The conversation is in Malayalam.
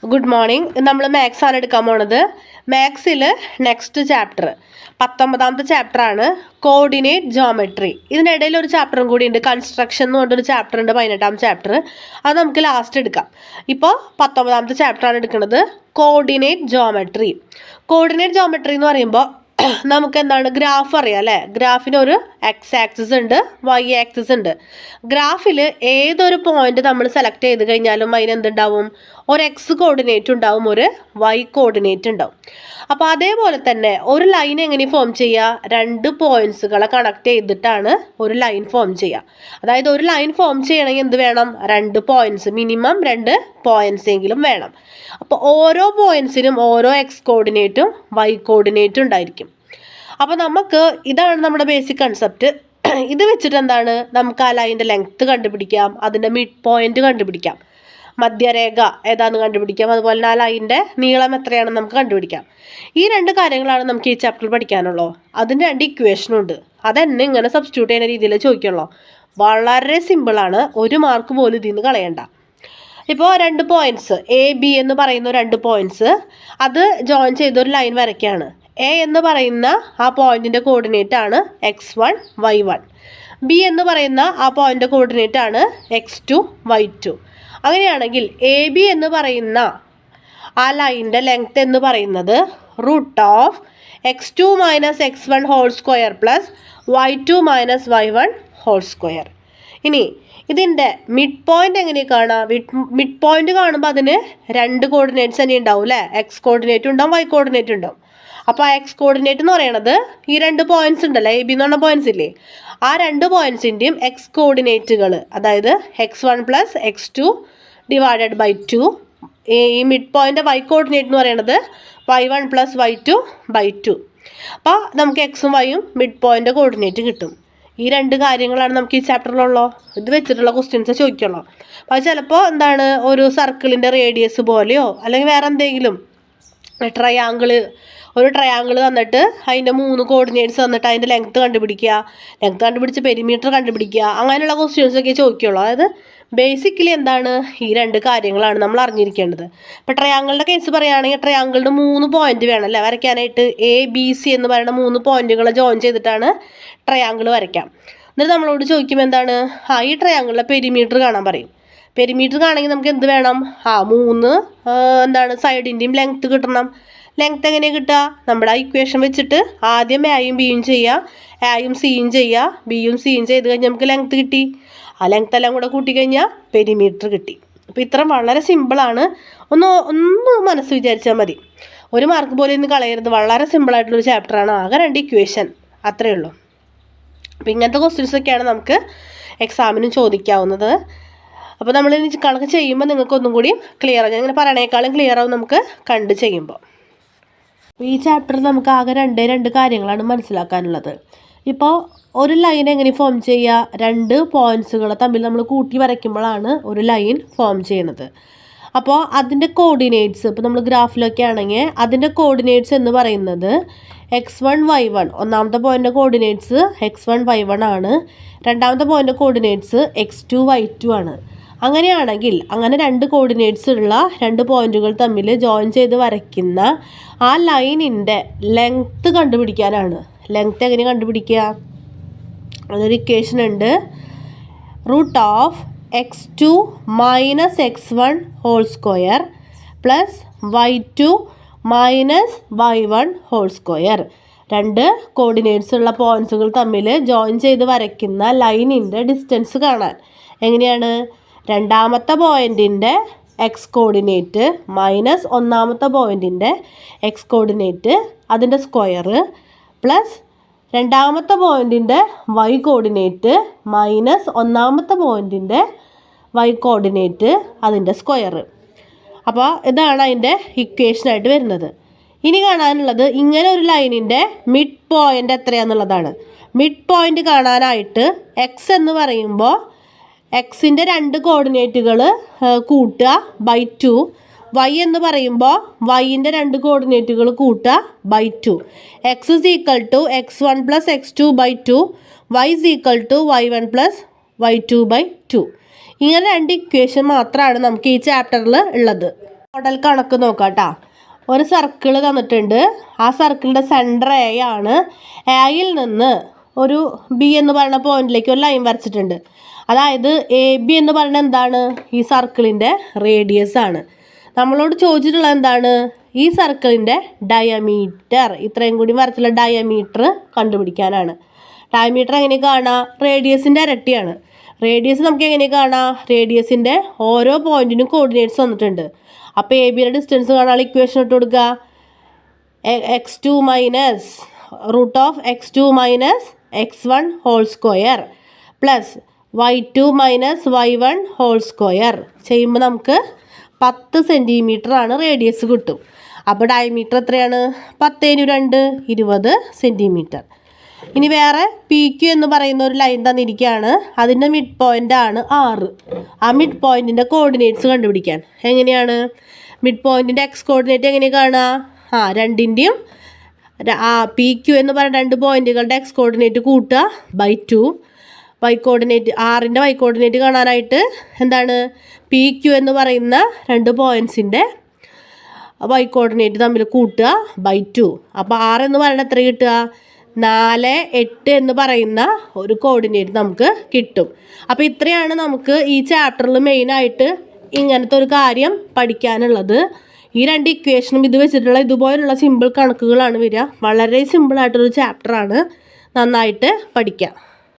Good morning. നമ്മൾ മാത്സ് ആണ് എടുക്കാൻ പോണത്. മാത്സിൽ നെക്സ്റ്റ് ചാപ്റ്റർ 19ാമത്തെ ചാപ്റ്ററാണ് കോർഡിനേറ്റ് ജോമെട്രി. ഇതിനിടയിൽ ഒരു ചാപ്റ്ററും കൂടി ഉണ്ട്, കൺസ്ട്രക്ഷൻ എന്ന് പറഞ്ഞൊരു ചാപ്റ്റർ ഉണ്ട്, 18ാം ചാപ്റ്റർ. അത് നമുക്ക് ലാസ്റ്റ് എടുക്കാം. ഇപ്പോൾ 19ാമത്തെ ചാപ്റ്ററാണ് എടുക്കുന്നത്, കോർഡിനേറ്റ് ജോമെട്രി. കോർഡിനേറ്റ് ജോമെട്രി എന്ന് പറയുമ്പോൾ നമുക്ക് എന്താണ് ഗ്രാഫ് അറിയാം അല്ലേ? ഗ്രാഫിന് ഒരു എക്സ് ആക്സിസ് ഉണ്ട്, വൈ ആക്സിസ് ഉണ്ട്. ഗ്രാഫിൽ ഏതൊരു പോയിന്റ് നമ്മൾ സെലക്ട് ചെയ്ത് കഴിഞ്ഞാലും അതിന് എന്തുണ്ടാവും? ഒരു എക്സ് കോർഡിനേറ്റ് ഉണ്ടാവും, ഒരു വൈ കോർഡിനേറ്റ് ഉണ്ടാവും. അപ്പോൾ അതേപോലെ തന്നെ ഒരു ലൈൻ എങ്ങനെ ഫോം ചെയ്യുക? രണ്ട് പോയിന്റ്സുകളെ കണക്ട് ചെയ്തിട്ടാണ് ഒരു ലൈൻ ഫോം ചെയ്യുക. അതായത് ഒരു ലൈൻ ഫോം ചെയ്യണമെങ്കിൽ എന്ത് വേണം? രണ്ട് പോയിന്റ്സ്, മിനിമം 2 പോയിന്റ്സ് എങ്കിലും വേണം. അപ്പോൾ ഓരോ പോയിന്റ്സിനും ഓരോ എക്സ് കോർഡിനേറ്റും വൈ കോർഡിനേറ്റും ഉണ്ടായിരിക്കും. അപ്പോൾ നമുക്ക് ഇതാണ് നമ്മുടെ ബേസിക് കൺസെപ്റ്റ്. ഇത് വെച്ചിട്ട് എന്താണ്, നമുക്ക് ആ ലൈനിൻ്റെ ലെങ്ത്ത് കണ്ടുപിടിക്കാം, അതിൻ്റെ മിഡ് പോയിന്റ് കണ്ടുപിടിക്കാം, മധ്യരേഖ ഏതാണെന്ന് കണ്ടുപിടിക്കാം, അതുപോലെ തന്നെ ആ ലൈനിൻ്റെ നീളം എത്രയാണെന്ന് നമുക്ക് കണ്ടുപിടിക്കാം. ഈ 2 കാര്യങ്ങളാണ് നമുക്ക് ഈ ചാപ്റ്ററിൽ പഠിക്കാനുള്ളൂ. അതിന് 2 ഇക്വേഷനും ഉണ്ട്. അതെന്നെ ഇങ്ങനെ സബ്സ്റ്റിറ്റ്യൂട്ട് ചെയ്യുന്ന രീതിയിൽ ചോദിക്കുള്ളൂ. വളരെ സിമ്പിളാണ്, 1 മാർക്ക് പോലും ഇതിൽ നിന്ന് കളയണ്ട. ഇപ്പോൾ 2 പോയിന്റ്സ് എ ബി എന്ന് പറയുന്ന 2 പോയിന്റ്സ്, അത് ജോയിൻ ചെയ്തൊരു ലൈൻ വരയ്ക്കുകയാണ്. എ എന്ന് പറയുന്ന ആ പോയിന്റിൻ്റെ കോർഡിനേറ്റ് ആണ് x1 y1. ബി എന്ന് പറയുന്ന ആ പോയിന്റ് കോർഡിനേറ്റ് ആണ് x2 y2. അങ്ങനെയാണെങ്കിൽ എ ബി എന്ന് പറയുന്ന ആ ലൈനിൻ്റെ ലെങ്ത് എന്ന് പറയുന്നത് √(x2 - x1) whole square plus y2 - y1 whole square. ഇനി ഇതിൻ്റെ മിഡ് പോയിന്റ് എങ്ങനെ കാണാം? മിഡ് പോയിന്റ് കാണുമ്പോൾ അതിന് 2 കോർഡിനേറ്റ്സ് തന്നെ ഉണ്ടാവും അല്ലേ? എക്സ് കോർഡിനേറ്റ് ഉണ്ടാവും, വൈ കോർഡിനേറ്റ് ഉണ്ടാവും. അപ്പോൾ ആ എക്സ് കോർഡിനേറ്റ് എന്ന് പറയുന്നത് ഈ 2 പോയിന്റ്സ് ഉണ്ടല്ലോ, എ ബി എന്ന് പറഞ്ഞ പോയിന്റ്സ് ഇല്ലേ, ആ 2 പോയിന്റ്സിൻ്റെയും എക്സ് കോർഡിനേറ്റുകൾ, അതായത് x1 + x2 ഡിവൈഡഡ് ബൈ 2. ഈ മിഡ് പോയിന്റ് വൈ കോർഡിനേറ്റ് എന്ന് പറയുന്നത് y1 + y2 ബൈ 2. അപ്പോൾ നമുക്ക് എക്സും വൈയും മിഡ് പോയിന്റ് കോർഡിനേറ്റ് കിട്ടും. ഈ 2 കാര്യങ്ങളാണ് നമുക്ക് ഈ ചാപ്റ്ററിലുള്ളൂ. ഇത് വെച്ചിട്ടുള്ള ക്വസ്റ്റ്യൻസ് ചോദിക്കുള്ളൂ. അപ്പോൾ ചിലപ്പോൾ എന്താണ്, ഒരു സർക്കിളിൻ്റെ റേഡിയസ് പോലെയോ അല്ലെങ്കിൽ വേറെ എന്തെങ്കിലും ഒരു ട്രയാങ്കിൾ തന്നിട്ട് അതിൻ്റെ 3 കോർഡിനേറ്റ്സ് തന്നിട്ട് അതിൻ്റെ ലെങ്ത്ത് കണ്ടുപിടിച്ച് പെരിമീറ്റർ കണ്ടുപിടിക്കുക, അങ്ങനെയുള്ള ക്വസ്റ്റ്യൻസൊക്കെ ചോദിക്കുള്ളൂ. അതായത് ബേസിക്കലി എന്താണ്, ഈ 2 കാര്യങ്ങളാണ് നമ്മൾ അറിഞ്ഞിരിക്കേണ്ടത്. ഇപ്പോൾ ട്രയാങ്കിളിൻ്റെ കേസ് പറയുകയാണെങ്കിൽ ട്രയാങ്കിളിന് 3 പോയിന്റ് വേണം അല്ലേ വരയ്ക്കാനായിട്ട്? എ ബി സി എന്ന് പറയുന്ന 3 പോയിന്റുകൾ ജോയിൻ ചെയ്തിട്ടാണ് ട്രയാങ്കിൾ വരയ്ക്കാം. എന്നിട്ട് നമ്മളോട് ചോദിക്കുമ്പോൾ എന്താണ്, ഈ ട്രയാങ്കിളിലെ പെരിമീറ്റർ കാണാൻ പറയും. പെരിമീറ്റർ കാണണമെങ്കിൽ നമുക്ക് എന്ത് വേണം? 3 എന്താണ് സൈഡിൻ്റെയും ലെങ്ത്ത് കിട്ടണം. ലെങ്ത്ത് എങ്ങനെയാണ് കിട്ടുക? നമ്മുടെ ആ ഇക്വേഷൻ വെച്ചിട്ട് ആദ്യം എയും ബിയും ചെയ്യുക, എയും സിയും ചെയ്യുക, ബിയും സിയും ചെയ്ത് കഴിഞ്ഞാൽ നമുക്ക് ലെങ്ത്ത് കിട്ടി. ആ ലെങ്ത്ത് എല്ലാം കൂടെ കൂട്ടിക്കഴിഞ്ഞാൽ പെരിമീറ്റർ കിട്ടി. അപ്പോൾ ഇത്ര വളരെ സിമ്പിളാണ്. ഒന്ന് മനസ്സ് വിചാരിച്ചാൽ മതി. 1 മാർക്ക് പോലും ഇന്ന് കളയരുത്. വളരെ സിമ്പിളായിട്ടുള്ളൊരു ചാപ്റ്ററാണ്. ആകെ 2 ഇക്വേഷൻ, അത്രയേ ഉള്ളൂ. അപ്പോൾ ഇങ്ങനത്തെ ക്വസ്റ്റ്യൻസൊക്കെയാണ് നമുക്ക് എക്സാമിനും ചോദിക്കാവുന്നത്. അപ്പോൾ നമ്മൾ ഇനി കണക്ക് ചെയ്യുമ്പോൾ നിങ്ങൾക്കൊന്നും കൂടി ക്ലിയർ ആകും. ഇങ്ങനെ പറയണേക്കാളും ക്ലിയർ ആവും നമുക്ക് കണ്ട് ചെയ്യുമ്പോൾ. ഈ ചാപ്റ്ററിൽ നമുക്ക് ആകെ 2 കാര്യങ്ങളാണ് മനസ്സിലാക്കാനുള്ളത്. ഇപ്പോൾ ഒരു ലൈൻ എങ്ങനെ ഫോം ചെയ്യുക? 2 പോയിന്റ്സുകൾ തമ്മിൽ നമ്മൾ കൂട്ടി വരയ്ക്കുമ്പോഴാണ് ഒരു ലൈൻ ഫോം ചെയ്യണത്. അപ്പോൾ അതിൻ്റെ കോർഡിനേറ്റ്സ്, ഇപ്പോൾ നമ്മൾ ഗ്രാഫിലൊക്കെ ആണെങ്കിൽ അതിൻ്റെ കോർഡിനേറ്റ്സ് എന്ന് പറയുന്നത് x1 y1. ഒന്നാമത്തെ പോയിൻ്റ് കോർഡിനേറ്റ്സ് x1 y1 ആണ്. രണ്ടാമത്തെ പോയിൻ്റ് കോർഡിനേറ്റ്സ് x2 y2 ആണ്. അങ്ങനെയാണെങ്കിൽ അങ്ങനെ 2 കോർഡിനേറ്റ്സ് ഉള്ള 2 പോയിന്റുകൾ തമ്മിൽ ജോയിൻ ചെയ്ത് വരയ്ക്കുന്ന ആ ലൈനിൻ്റെ ലെങ്ത്ത് കണ്ടുപിടിക്കാനാണ്. ലെങ്ത്ത് എങ്ങനെ കണ്ടുപിടിക്കുക? അതൊരു ഇക്വേഷൻ ഉണ്ട്, √(x2 - x1) whole square plus y2 - y1 whole square. 2 coordinates ഉള്ള പോയിന്റ്സുകൾ തമ്മിൽ ജോയിൻ ചെയ്ത് വരയ്ക്കുന്ന ലൈനിൻ്റെ ഡിസ്റ്റൻസ് കാണാൻ എങ്ങനെയാണ്? രണ്ടാമത്തെ പോയിന്റിൻ്റെ എക്സ് കോർഡിനേറ്റ് മൈനസ് ഒന്നാമത്തെ പോയിന്റിൻ്റെ എക്സ് കോർഡിനേറ്റ് അതിൻ്റെ സ്ക്വയർ പ്ലസ് രണ്ടാമത്തെ പോയിന്റിൻ്റെ വൈ കോർഡിനേറ്റ് മൈനസ് ഒന്നാമത്തെ പോയിന്റിൻ്റെ വൈ കോർഡിനേറ്റ് അതിൻ്റെ സ്ക്വയർ. അപ്പോൾ ഇതാണ് അതിൻ്റെ ഇക്വേഷനായിട്ട് വരുന്നത്. ഇനി കാണാനുള്ളത് ഇങ്ങനെ ഒരു ലൈനിൻ്റെ മിഡ് പോയിൻ്റ് എത്രയാണെന്നുള്ളതാണ്. മിഡ് പോയിൻ്റ് കാണാനായിട്ട് എക്സ് എന്ന് പറയുമ്പോൾ എക്സിൻ്റെ 2 കോർഡിനേറ്റുകൾ കൂട്ടുക ബൈ 2, വൈ എന്ന് പറയുമ്പോൾ വൈൻ്റെ 2 കോർഡിനേറ്റുകൾ കൂട്ടുക by 2. X is equal to x1 + x2 by 2, y is equal to y1 + y2 by 2. ഇങ്ങനെ 2 ഇക്വേഷൻ മാത്രമാണ് നമുക്ക് ഈ ചാപ്റ്ററിൽ ഉള്ളത്. മോഡൽ കണക്ക് നോക്കാം കേട്ടോ. ഒരു സർക്കിൾ തന്നിട്ടുണ്ട്. ആ സർക്കിളിൻ്റെ സെൻറ്റർ എ ആണ്. എയിൽ നിന്ന് ഒരു ബി എന്ന് പറയുന്ന പോയിന്റിലേക്ക് ഒരു ലൈൻ വരച്ചിട്ടുണ്ട്. അതായത് എ ബി എന്ന് പറയുന്നത് എന്താണ്? ഈ സർക്കിളിൻ്റെ റേഡിയസ് ആണ്. നമ്മളോട് ചോദിച്ചിട്ടുള്ളത് എന്താണ്? ഈ സർക്കിളിൻ്റെ ഡയമീറ്റർ, ഇത്രയും കൂടി വരച്ചുള്ള ഡയമീറ്റർ കണ്ടുപിടിക്കാനാണ്. ഡയമീറ്റർ എങ്ങനെ കാണാം? റേഡിയസിൻ്റെ ഇരട്ടിയാണ്. റേഡിയസ് നമുക്ക് എങ്ങനെ കാണാം? റേഡിയസിൻ്റെ ഓരോ പോയിന്റിനും കോർഡിനേറ്റ്സ് വന്നിട്ടുണ്ട്. അപ്പോൾ എ ബിയുടെ ഡിസ്റ്റൻസ് കാണാനുള്ള ഇക്വേഷൻ ഇട്ട് കൊടുക്കുക. x2 minus √(x2 minus x1 whole square plus y2 minus y1 whole square ചെയ്യുമ്പോൾ നമുക്ക് 10 സെൻറ്റിമീറ്റർ ആണ് റേഡിയസ് കിട്ടും. അപ്പോൾ ഡയമീറ്റർ എത്രയാണ്? 10×2 20 സെൻറ്റിമീറ്റർ. ഇനി വേറെ പി ക്യു എന്ന് പറയുന്ന ഒരു ലൈൻ തന്നിരിക്കുകയാണ്. അതിൻ്റെ മിഡ് പോയിൻ്റ് ആണ് 6. ആ മിഡ് പോയിൻറ്റിൻ്റെ കോർഡിനേറ്റ്സ് കണ്ടുപിടിക്കാൻ എങ്ങനെയാണ്? മിഡ് പോയിൻറ്റിൻ്റെ എക്സ് കോർഡിനേറ്റ് എങ്ങനെ കാണുക? രണ്ടിൻ്റെയും പി ക്യു എന്ന് പറയുന്ന 2 പോയിൻറ്റുകളുടെ എക്സ് കോർഡിനേറ്റ് കൂട്ടുക /2. വൈ കോർഡിനേറ്റ് ആറിൻ്റെ വൈ കോർഡിനേറ്റ് കാണാനായിട്ട് എന്താണ്? പി ക്യു എന്ന് പറയുന്ന 2 പോയിൻറ്റ്സിൻ്റെ വൈ കോർഡിനേറ്റ് തമ്മിൽ കൂട്ടുക /2. അപ്പോൾ 6 എന്ന് പറയുന്നത് എത്ര കിട്ടുക? 4, 8 എന്ന് പറയുന്ന ഒരു കോർഡിനേറ്റ് നമുക്ക് കിട്ടും. അപ്പോൾ ഇത്രയാണ് നമുക്ക് ഈ ചാപ്റ്ററിൽ മെയിനായിട്ട് ഇങ്ങനത്തെ ഒരു കാര്യം പഠിക്കാനുള്ളത്. ഈ 2 ഇക്വേഷനും ഇത് വെച്ചിട്ടുള്ള ഇതുപോലുള്ള സിമ്പിൾ കണക്കുകളാണ് വരിക. വളരെ സിമ്പിളായിട്ടൊരു ചാപ്റ്ററാണ്. നന്നായിട്ട് പഠിക്കാം.